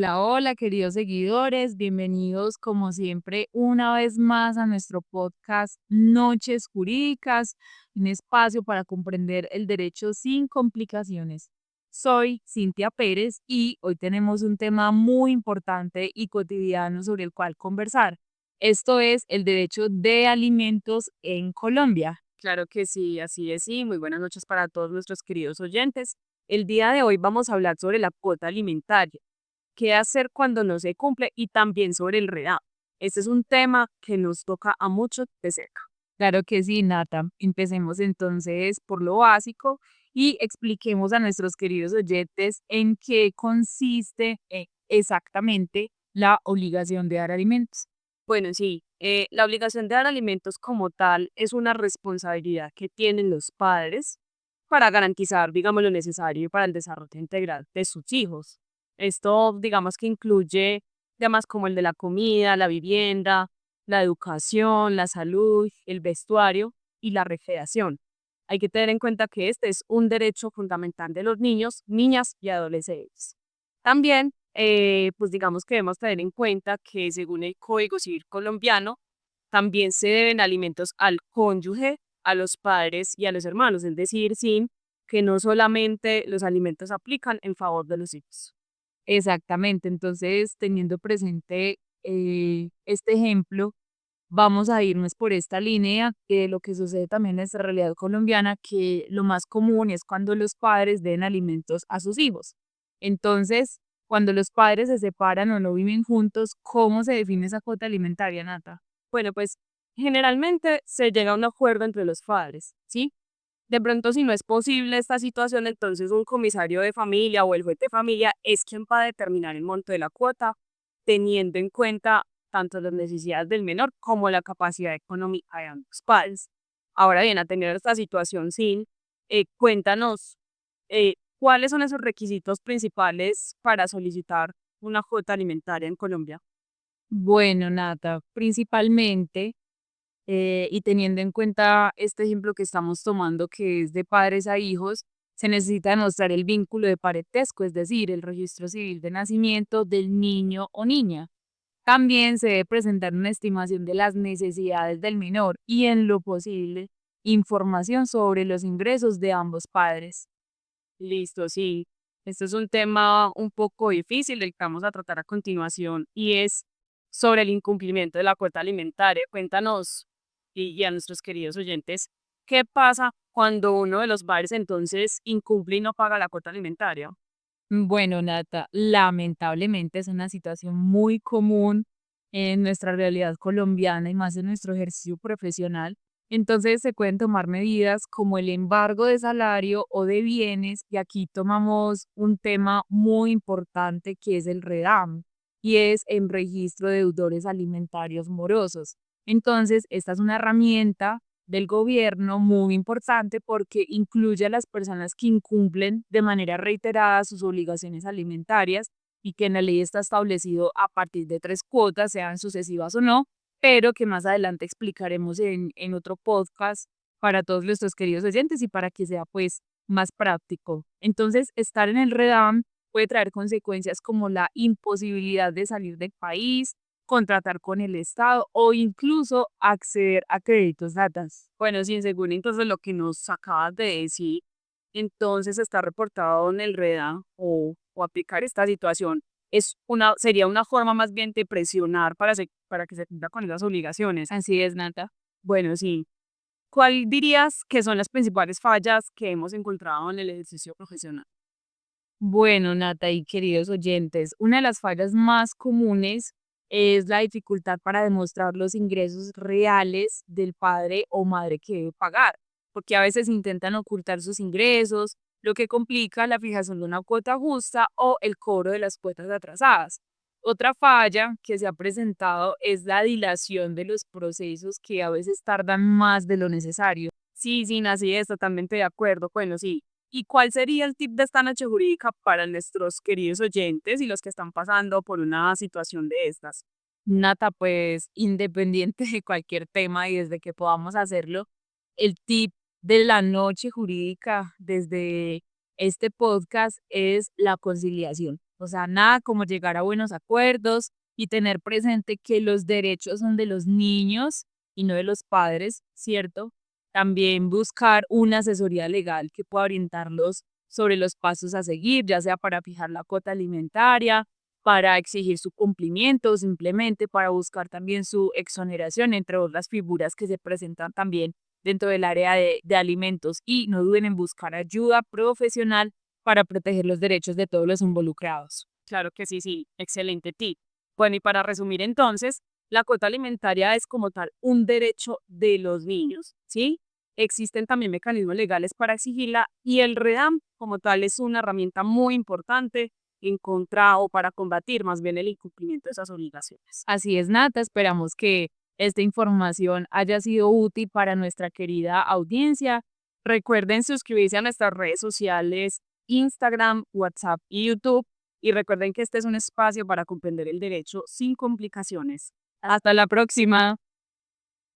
Hola, hola, queridos seguidores, bienvenidos como siempre una vez más a nuestro podcast Noches Jurídicas, un espacio para comprender el derecho sin complicaciones. Soy Cintia Pérez y hoy tenemos un tema muy importante y cotidiano sobre el cual conversar. Esto es el derecho de alimentos en Colombia. Claro que sí, así es, sí. Muy buenas noches para todos nuestros queridos oyentes. El día de hoy vamos a hablar sobre la cuota alimentaria, qué hacer cuando no se cumple y también sobre el REDA. Este es un tema que nos toca a muchos de cerca. Claro que sí, Nata. Empecemos entonces por lo básico y expliquemos a nuestros queridos oyentes en qué consiste exactamente la obligación de dar alimentos. Bueno, sí, la obligación de dar alimentos como tal es una responsabilidad que tienen los padres para garantizar, digamos, lo necesario para el desarrollo integral de sus hijos. Esto, digamos, que incluye temas como el de la comida, la vivienda, la educación, la salud, el vestuario y la recreación. Hay que tener en cuenta que este es un derecho fundamental de los niños, niñas y adolescentes. También, pues digamos que debemos tener en cuenta que según el Código Civil colombiano, también se deben alimentos al cónyuge, a los padres y a los hermanos, es decir, sin que no solamente los alimentos aplican en favor de los hijos. Exactamente. Entonces, teniendo presente este ejemplo, vamos a irnos por esta línea de lo que sucede también en nuestra realidad colombiana, que lo más común es cuando los padres den alimentos a sus hijos. Entonces, cuando los padres se separan o no viven juntos, ¿cómo se define esa cuota alimentaria, Nata? Bueno, pues generalmente se llega a un acuerdo entre los padres, ¿sí? De pronto, si no es posible esta situación, entonces un comisario de familia o el juez de familia es quien va a determinar el monto de la cuota, teniendo en cuenta tanto las necesidades del menor como la capacidad económica de ambos padres. Ahora bien, a tener esta situación sin, cuéntanos cuáles son esos requisitos principales para solicitar una cuota alimentaria en Colombia. Bueno, Nata, principalmente, y teniendo en cuenta este ejemplo que estamos tomando, que es de padres a hijos, se necesita demostrar el vínculo de parentesco, es decir, el registro civil de nacimiento del niño o niña. También se debe presentar una estimación de las necesidades del menor y, en lo posible, información sobre los ingresos de ambos padres. Listo, sí. Este es un tema un poco difícil del que vamos a tratar a continuación y es sobre el incumplimiento de la cuota alimentaria. Cuéntanos y a nuestros queridos oyentes, ¿qué pasa cuando uno de los padres entonces incumple y no paga la cuota alimentaria? Bueno, Nata, lamentablemente es una situación muy común en nuestra realidad colombiana y más en nuestro ejercicio profesional. Entonces se pueden tomar medidas como el embargo de salario o de bienes, y aquí tomamos un tema muy importante que es el REDAM, y es el registro de deudores alimentarios morosos. Entonces, esta es una herramienta del gobierno muy importante porque incluye a las personas que incumplen de manera reiterada sus obligaciones alimentarias, y que en la ley está establecido a partir de 3 cuotas, sean sucesivas o no, pero que más adelante explicaremos en otro podcast para todos nuestros queridos oyentes y para que sea pues más práctico. Entonces, estar en el REDAM puede traer consecuencias como la imposibilidad de salir del país, contratar con el Estado o incluso acceder a créditos datas. Bueno, sí, según entonces lo que nos acabas de decir, entonces está reportado en el REDA o aplicar esta situación sería una forma más bien de presionar para que se cumpla con esas obligaciones. Así es, Nata. Bueno, sí. ¿Cuál dirías que son las principales fallas que hemos encontrado en el ejercicio profesional? Bueno, Nata y queridos oyentes, una de las fallas más comunes es la dificultad para demostrar los ingresos reales del padre o madre que debe pagar, porque a veces intentan ocultar sus ingresos, lo que complica la fijación de una cuota justa o el cobro de las cuotas atrasadas. Otra falla que se ha presentado es la dilación de los procesos, que a veces tardan más de lo necesario. Sí, sí, así es, totalmente de acuerdo. Bueno, sí. ¿Y cuál sería el tip de esta noche jurídica para nuestros queridos oyentes y los que están pasando por una situación de estas? Nata, pues independiente de cualquier tema y desde que podamos hacerlo, el tip de la noche jurídica desde este podcast es la conciliación. O sea, nada como llegar a buenos acuerdos y tener presente que los derechos son de los niños y no de los padres, ¿cierto? También buscar una asesoría legal que pueda orientarlos sobre los pasos a seguir, ya sea para fijar la cuota alimentaria, para exigir su cumplimiento, o simplemente para buscar también su exoneración, entre otras figuras que se presentan también dentro del área de alimentos. Y no duden en buscar ayuda profesional para proteger los derechos de todos los involucrados. Claro que sí, sí, excelente tip. Bueno, y para resumir entonces, la cuota alimentaria es como tal un derecho de los niños, ¿sí? Existen también mecanismos legales para exigirla y el REDAM como tal es una herramienta muy importante en contra o para combatir más bien el incumplimiento de esas obligaciones. Así es, Nata, esperamos que esta información haya sido útil para nuestra querida audiencia. Recuerden suscribirse a nuestras redes sociales, Instagram, WhatsApp y YouTube. Y recuerden que este es un espacio para comprender el derecho sin complicaciones. Hasta la próxima.